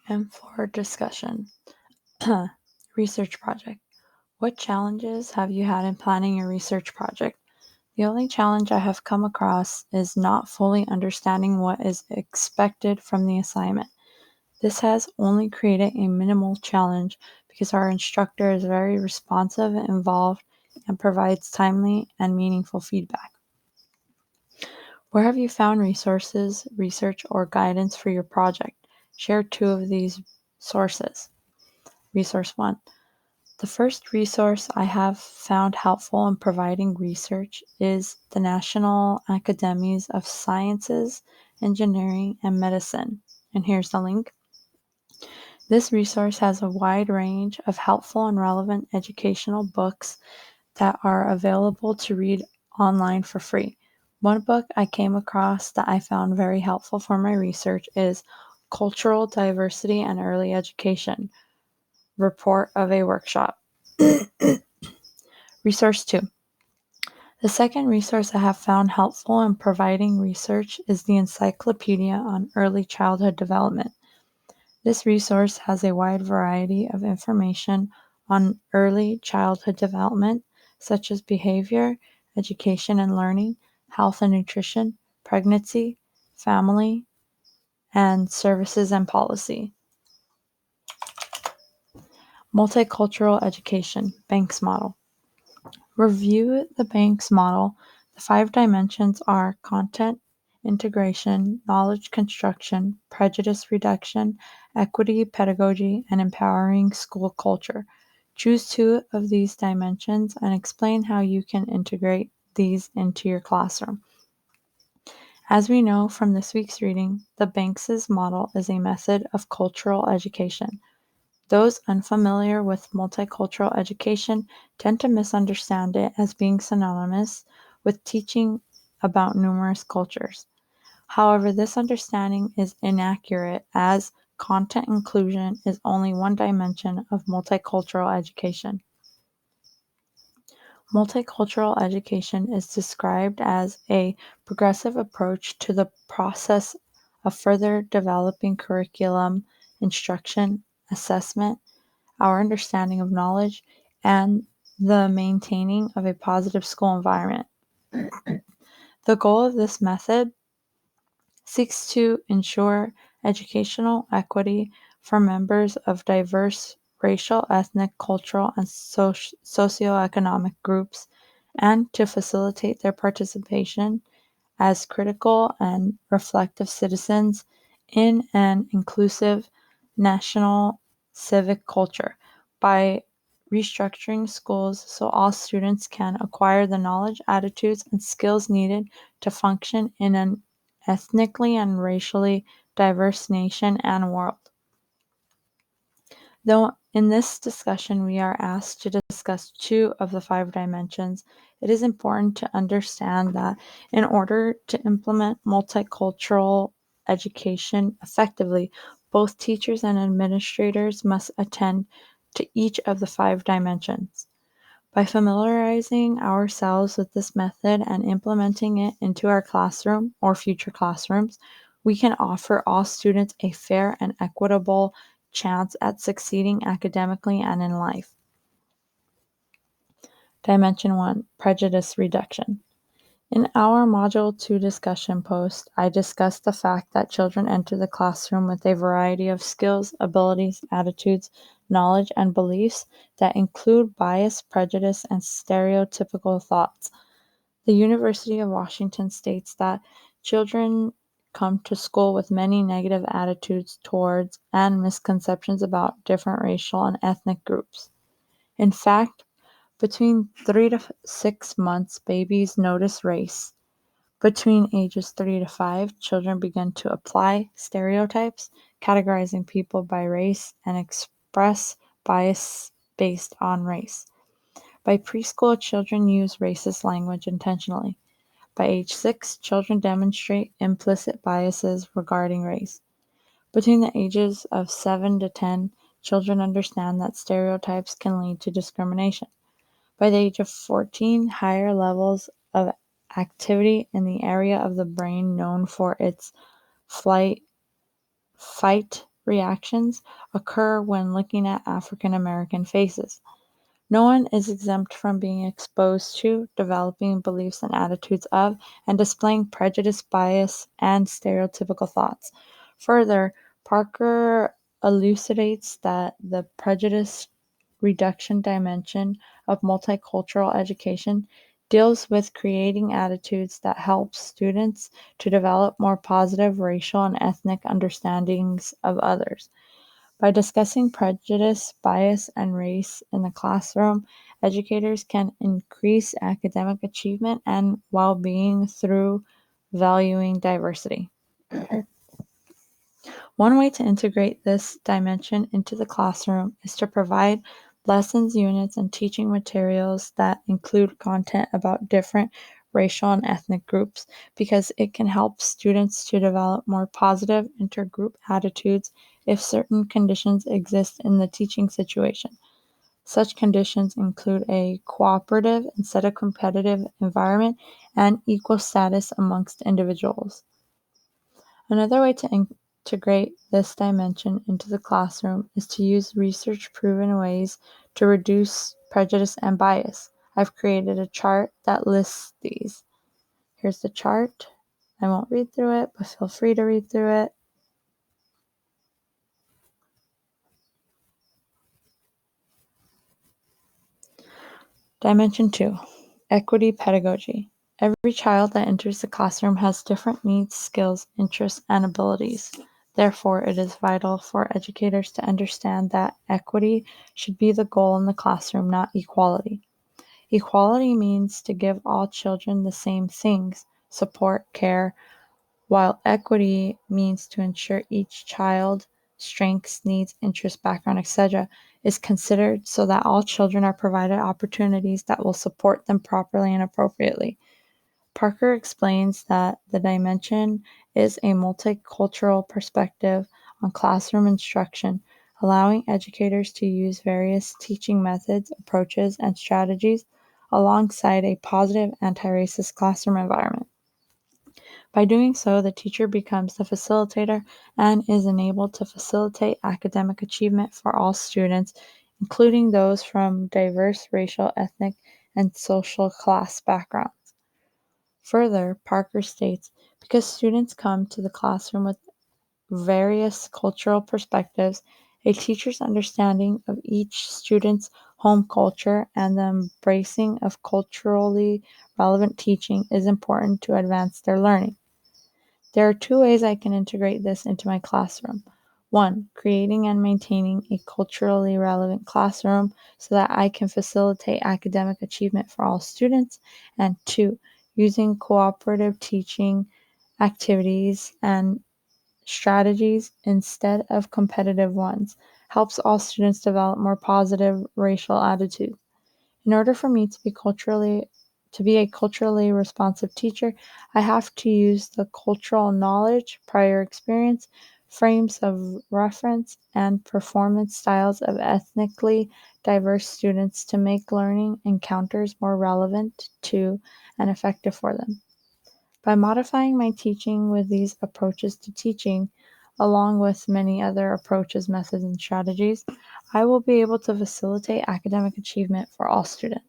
And for discussion, research project. What challenges have you had in planning your research project? The only challenge I have come across is not fully understanding what is expected from the assignment. This has only created a minimal challenge because our instructor is very responsive and involved and provides timely and meaningful feedback. Where have you found resources, research, or guidance for your project? Share 2 of these sources. Resource 1. The first resource I have found helpful in providing research is the National Academies of Sciences, Engineering, and Medicine. And here's the link. This resource has a wide range of helpful and relevant educational books that are available to read online for free. One book I came across that I found very helpful for my research is Cultural Diversity and Early Education, Report of a Workshop. Resource 2. The second resource I have found helpful in providing research is the Encyclopedia on Early Childhood Development. This resource has a wide variety of information on early childhood development, such as behavior, education and learning, health and nutrition, pregnancy, family, and services and policy. Multicultural Education, Banks Model. Review the Banks Model. The 5 dimensions are content integration, knowledge construction, prejudice reduction, equity, pedagogy, and empowering school culture. Choose 2 of these dimensions and explain how you can integrate these into your classroom. As we know from this week's reading, the Banks' model is a method of cultural education. Those unfamiliar with multicultural education tend to misunderstand it as being synonymous with teaching about numerous cultures. However, this understanding is inaccurate as content inclusion is only one dimension of multicultural education. Multicultural education is described as a progressive approach to the process of further developing curriculum, instruction, assessment, our understanding of knowledge, and the maintaining of a positive school environment. The goal of this method seeks to ensure educational equity for members of diverse racial, ethnic, cultural, and socioeconomic groups, and to facilitate their participation as critical and reflective citizens in an inclusive national civic culture by restructuring schools so all students can acquire the knowledge, attitudes, and skills needed to function in an ethnically and racially diverse nation and world. Though in this discussion we are asked to discuss 2 of the 5 dimensions, it is important to understand that in order to implement multicultural education effectively, both teachers and administrators must attend to each of the 5 dimensions. By familiarizing ourselves with this method and implementing it into our classroom or future classrooms, we can offer all students a fair and equitable chance at succeeding academically and in life. Dimension 1, Prejudice Reduction. In our Module 2 discussion post, I discussed the fact that children enter the classroom with a variety of skills, abilities, attitudes, knowledge, and beliefs that include bias, prejudice, and stereotypical thoughts. The University of Washington states that children come to school with many negative attitudes towards and misconceptions about different racial and ethnic groups. In fact, between 3 to 6 months, babies notice race. Between ages 3 to 5, children begin to apply stereotypes, categorizing people by race, and express bias based on race. By preschool, children use racist language intentionally. By age 6, children demonstrate implicit biases regarding race. Between the ages of 7 to 10, children understand that stereotypes can lead to discrimination. By the age of 14, higher levels of activity in the area of the brain known for its fight reactions occur when looking at African American faces. No one is exempt from being exposed to, developing beliefs and attitudes of, and displaying prejudice, bias, and stereotypical thoughts. Further, Parker elucidates that the prejudice reduction dimension of multicultural education deals with creating attitudes that help students to develop more positive racial and ethnic understandings of others. By discussing prejudice, bias, and race in the classroom, educators can increase academic achievement and well being through valuing diversity. One way to integrate this dimension into the classroom is to provide lessons, units, and teaching materials that include content about different racial and ethnic groups because it can help students to develop more positive intergroup attitudes if certain conditions exist in the teaching situation. Such conditions include a cooperative instead of competitive environment and equal status amongst individuals. Another way to integrate this dimension into the classroom is to use research-proven ways to reduce prejudice and bias. I've created a chart that lists these. Here's the chart. I won't read through it, but feel free to read through it. Dimension 2, Equity Pedagogy. Every child that enters the classroom has different needs, skills, interests, and abilities. Therefore, it is vital for educators to understand that equity should be the goal in the classroom, not equality. Equality means to give all children the same things, support, care, while equity means to ensure each child's strengths, needs, interests, background, etc., is considered so that all children are provided opportunities that will support them properly and appropriately. Parker explains that the dimension is a multicultural perspective on classroom instruction, allowing educators to use various teaching methods, approaches, and strategies alongside a positive anti-racist classroom environment. By doing so, the teacher becomes the facilitator and is enabled to facilitate academic achievement for all students, including those from diverse racial, ethnic, and social class backgrounds. Further, Parker states, because students come to the classroom with various cultural perspectives, a teacher's understanding of each student's home culture and the embracing of culturally relevant teaching is important to advance their learning. There are two ways I can integrate this into my classroom. One, creating and maintaining a culturally relevant classroom so that I can facilitate academic achievement for all students. And two, using cooperative teaching activities and strategies instead of competitive ones helps all students develop more positive racial attitudes. In order for me to be a culturally responsive teacher, I have to use the cultural knowledge, prior experience, frames of reference, and performance styles of ethnically diverse students to make learning encounters more relevant to and effective for them. By modifying my teaching with these approaches to teaching, along with many other approaches, methods, and strategies, I will be able to facilitate academic achievement for all students.